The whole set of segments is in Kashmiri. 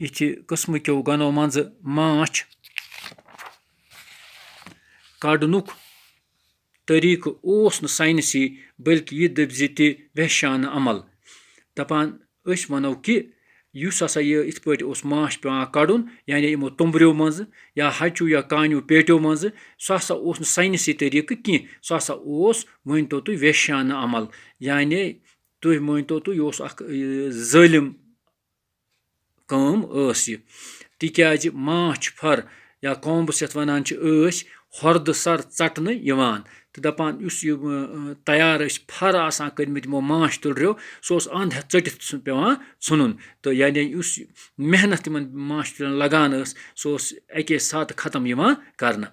یِتھِ قٕسمٕکیو گنو منٛزٕ ماچھ کڑنُک طریٖقہٕ اوس نہٕ ساینسی بلکہِ یہِ دٔپۍ زِ تہِ وحشانہٕ عمل دَپان أسۍ وَنو کہِ یُس ہسا یہِ یِتھ پٲٹھۍ اوس ماچھ پیٚوان کَڑُن یعنی یِمو توٚمبریو منٛزٕ یا ہَچوٗ یا کانیوٗ پیٹیو منٛزٕ سُہ ہسا اوس نہٕ ساینسی طریٖقہٕ کینٛہہ سُہ ہسا اوس مٲنۍتو تُہۍ وحشانہٕ عمل یعنی تُہۍ مٲنۍتو تُہۍ یہِ اوس اکھ ظٲلِم کٲم ٲس یہِ تِکیازِ ماچھ فر یا کومبٕس یَتھ وَنان چھِ ٲسۍ ہۄردٕ سر ژَٹنہٕ یِوان تہٕ دَپان یُس یہِ تیار ٲسۍ فر آسان کٔرمٕتۍ یِمو ماچھ تُلریو سُہ اوس اَنٛد ہٮ۪تھ ژٔٹِتھ پیٚوان ژھٕنُن تہٕ یعنی یُس محنت یِمن ماچھ تُلن لگان ٲس سُہ اوس اَکے ساتہٕ ختم یِوان کرنہٕ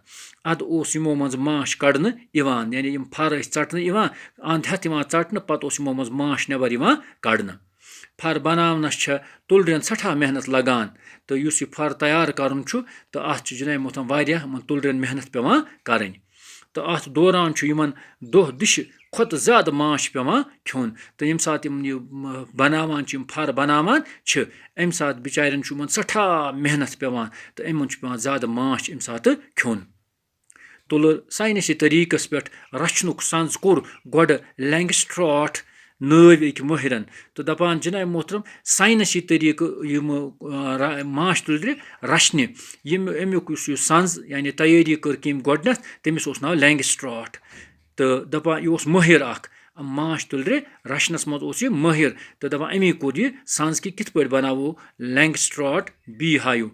اَدٕ اوس یِمو منٛزٕ ماچھ کڑنہٕ یِوان یعنی یِم فر ٲسۍ ژَٹنہٕ یِوان اَنٛد ہٮ۪تھ یِوان ژَٹنہٕ پتہٕ اوس یِمو منٛزٕ ماچھ نٮ۪بر یِوان کڑنہٕ فر بناونس چھےٚ تُلرٮ۪ن سٮ۪ٹھاہ محنت لگان تہٕ یُس یہِ فر تیار کرُن چھُ تہٕ اَتھ چھُ جِناب محترم واریاہ یِمن تُلرٮ۪ن محنت پیٚوان کَرٕنۍ تہٕ اَتھ دوران چھُ یِمن دۄہ دِشہِ کھۄتہٕ زیادٕ ماچھ پیٚوان کھیوٚن تہٕ ییٚمہِ ساتہٕ یِم یہِ بناوان چھِ یِم فر بناوان چھِ اَمہِ ساتہٕ بِچارٮ۪ن چھُ یِمن سٮ۪ٹھاہ محنت پیٚوان تہٕ یِمن چھُ پیٚوان زیادٕ ماچھ اَمہِ ساتہٕ کھیوٚن تُلُر ساینسی طریٖقس پٮ۪ٹھ رچھنُک سنٛز کوٚر گۄڈٕ لینگسٹراٹ نٲوۍ أکۍ مٲہرن تہٕ دَپان جِناب محترم ساینسی طریٖقہٕ یِم ماچھ تُلرِ رچھنہِ امیُک یُس یہِ سنٛز یعنی تیٲری کٔر کٔمۍ گۄڈنٮ۪تھ تٔمِس اوس ناو لینگسٹراٹ تہٕ دَپان یہِ اوس مٲہِر اکھ ماچھ تُلرِ رچھنس منٛز اوس یہِ مٲہِر تہٕ دَپان امی کوٚر یہِ سنٛز کہِ کِتھ پٲٹھۍ بناوو لینگسٹراٹ بی ہایو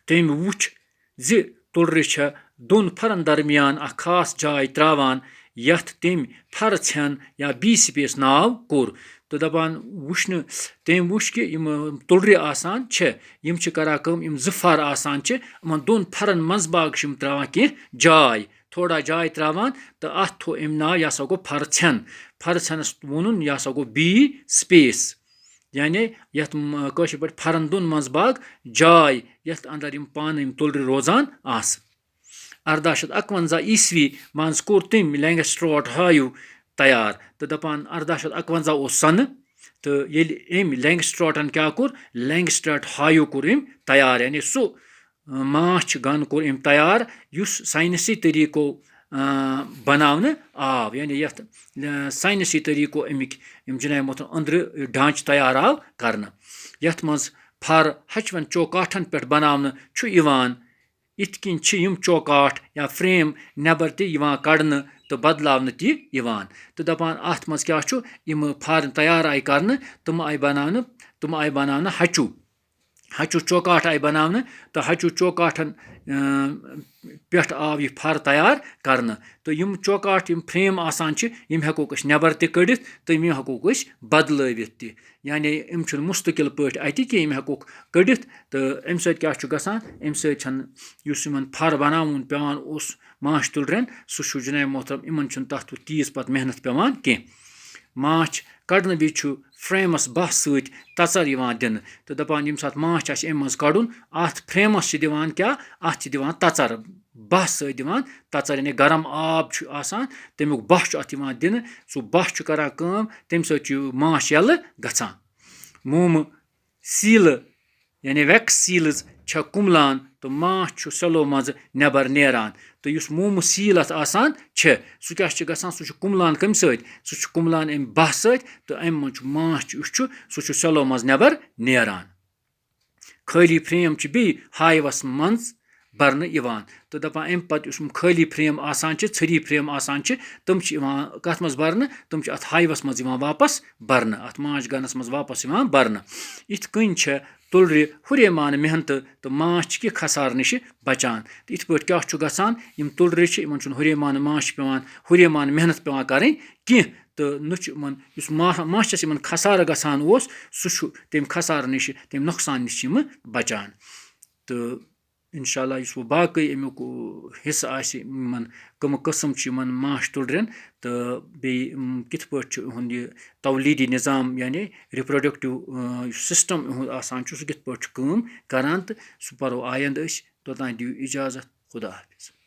تٔمۍ وُچھ زِ تُلرِ چھےٚ دۄن فرن درمیان اکھ خاص جاے تراوان یتھ تٔمۍ فر ژھٮ۪ن یا بی سپیس ناو کوٚر تہٕ دَپان وٕچھنہٕ تٔمۍ وٕچھ کہِ یِم تُلرِ آسان چھےٚ یِم چھِ کران کٲم یِم زٕ فر آسان چھِ یِمن دۄن فرن منٛز باگ چھِ یِم تراوان کینٛہہ جاے تھوڑا جاے تراوان تہٕ اَتھ تھوٚو أمۍ ناو یہِ ہسا گوٚو فر ژھٮ۪ن فر ژھٮ۪نس ووٚنُن یہِ ہسا گوٚو بی سپیس یعنی یَتھ کٲشِر پٲٹھۍ فرن دۄن منٛز باگ جاے یَتھ اندر یِم پانہٕ یِم تُلرِ روزان آسہٕ 1851 عیسوی منٛز کوٚر تٔمۍ لینگسٹراٹ ہایو تیار تہٕ دَپان 1851 اوس سنہٕ تہٕ ییٚلہِ أمۍ لینگسٹراٹن کیاہ کوٚر لینگسٹراٹ ہایو کوٚر أمۍ تیار یعنی سُہ ماچھ گن کوٚر أمۍ تیار یُس ساینسی طریٖقو بناونہٕ آو یعنی یَتھ ساینسی طریٖقو اَمِکۍ یِم جِناب محترم أنٛدرٕ ڈھانچہٕ تیار آو کرنہٕ یَتھ منٛز فر ہَچوَن چوکاٹھن پٮ۪ٹھ بناونہٕ چھُ یِوان یِتھ کٔنۍ چھِ یِم چوکاٹھ یا فریم نٮ۪بر تہِ یِوان کڑنہٕ تہٕ بدلاونہٕ تہِ یِوان تہٕ دَپان اَتھ منٛز کیاہ چھُ یِم فر تیار آیہِ کرنہٕ تِم آیہِ بناونہٕ ہَچوٗ چوکاٹھ آیہِ بناونہٕ تہٕ ہَچوٗ چوکاٹھن پٮ۪ٹھ آو یہِ فر تیار کرنہٕ تہٕ یِم چوکاٹھ یِم فریم آسان چھِ یِم ہٮ۪کوکھ أسۍ نٮ۪بر تہِ کٔڑِتھ تہٕ یِم ہٮ۪کوکھ أسۍ بدلٲوِتھ تہِ یعنی یِم چھِنہٕ مُستقل پٲٹھۍ اَتہِ کینٛہہ یِم ہٮ۪کوکھ کٔڑِتھ تہٕ اَمہِ سۭتۍ کیاہ چھُ گژھان اَمہِ سۭتۍ چھنہٕ یُس یِمن فر بناوُن پیٚوان اوس ماچھ تُلرٮ۪ن سُہ چھُ جِناب محترم یِمن چھُنہٕ تَتھ تیٖژ پتہٕ محنت پیٚوان کینٛہہ ماچھ کڑنہٕ وِزِ چھُ فرٛیمَس بَہہ سۭتۍ تَژر یِوان دِنہٕ تہٕ دَپان ییٚمہِ ساتہٕ ماچھ آسہِ اَمہِ منٛز کَڑُن اَتھ فرٛیمَس چھِ دِوان کیٛاہ اَتھ چھِ دِوان تَژر بَہہ سۭتۍ دِوان تَژر یعنی گرم آب چھُ آسان تَمیُک بَہہ چھُ اَتھ یِوان دِنہٕ سُہ بَہہ چھُ کران کٲم تَمہِ سۭتۍ چھُ ماچھ یَلہٕ گژھان مومہٕ سیٖلہٕ یعنی وٮ۪کٕس سیٖلٕز چھےٚ کُملان تہٕ ماچھ چھُ سیلو منٛزٕ نٮ۪بر نیران تہٕ یُس مومہٕ سیٖل اَتھ آسان چھےٚ سُہ کیاہ چھُ گژھان سُہ چھُ کُملان کَمہِ سۭتۍ سُہ چھُ کُملان اَمہِ بَہہ سۭتۍ تہٕ اَمہِ منٛز چھُ ماچھ یُس چھُ سُہ چھُ سیلو منٛز نٮ۪بر نیران خٲلی فرٛیم چھِ بیٚیہِ ہایوَس منٛز برنہٕ یِوان تہٕ دَپان اَمہِ پتہٕ یُس یِم خٲلی فرٛیم آسان چھِ ژھٔری فرٛیم آسان چھِ تِم چھِ یِوان کَتھ منٛز برنہٕ تِم چھِ اَتھ ہایوَس منٛز یِوان واپس برنہٕ اَتھ ماچھ گنس منٛز واپس یِوان برنہٕ یِتھ کٔنۍ چھےٚ تُلرِ ہُریمانہٕ محنتہٕ تہٕ ماچھ کہِ خسارٕ نِش بچان تہٕ یِتھ پٲٹھۍ کیاہ چھُ گژھان یِم تُلرِ چھِ یِمن چھُنہٕ ہُریمانہٕ محنت پیٚوان کَرٕنۍ کینٛہہ تہٕ نہ چھُ یِمن یُس ماچھس یِمن خسارٕ گژھان اوس سُہ چھُ تَمہِ خسارٕ نِش تَمہِ نۄقصان نِش چھِ یِم بچان تہٕ اِنشاء اللہ یُس وۄنۍ باقٕے اَمیُک حِصہٕ آسہِ یِمن کٕم قٕسم چھِ یِمن ماچھ تُلرٮ۪ن تہٕ بیٚیہِ کِتھ پٲٹھۍ چھُ یِہُنٛد یہِ تولیٖدی نظام یعنی رِپروڈکٹِو یُس سِسٹم یِہُنٛد آسان چھُ سُہ کِتھ پٲٹھۍ چھُ کٲم کران تہٕ سُہ پرو آیندٕ أسۍ توٚتانۍ دِیِو اِجازت خدا حافِظ